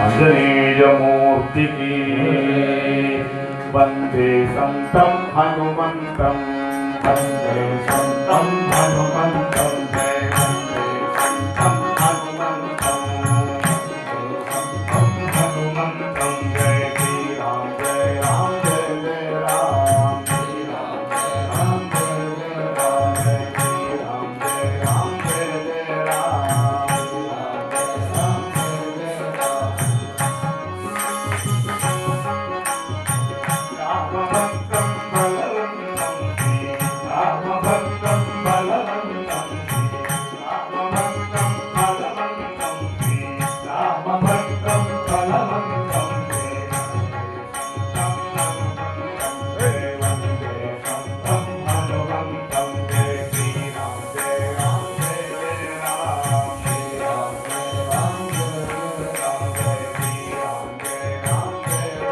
आञ्जनेयमूर्ति की वन्दे संतं हनुमन्तं वन्दे संतं हनुमन्तं जय वन्दे संतं हनुमन्तं संतं हनुमन्तं जय श्री राम जय राम जय जय राम श्री राम जय राम जय जय राम जय श्री राम जय राम जय जय राम रामभक्तं बलवन्तं रामभक्तं बलवन्तं रामभक्तं बलवन्तं रामभक्तं बलवन्तं वन्दे संतं हनुमन्तं जय श्री राम जय राम जय जय राम श्री राम जय राम जय राम जय श्री राम जय राम जय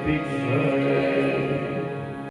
विठ्ठल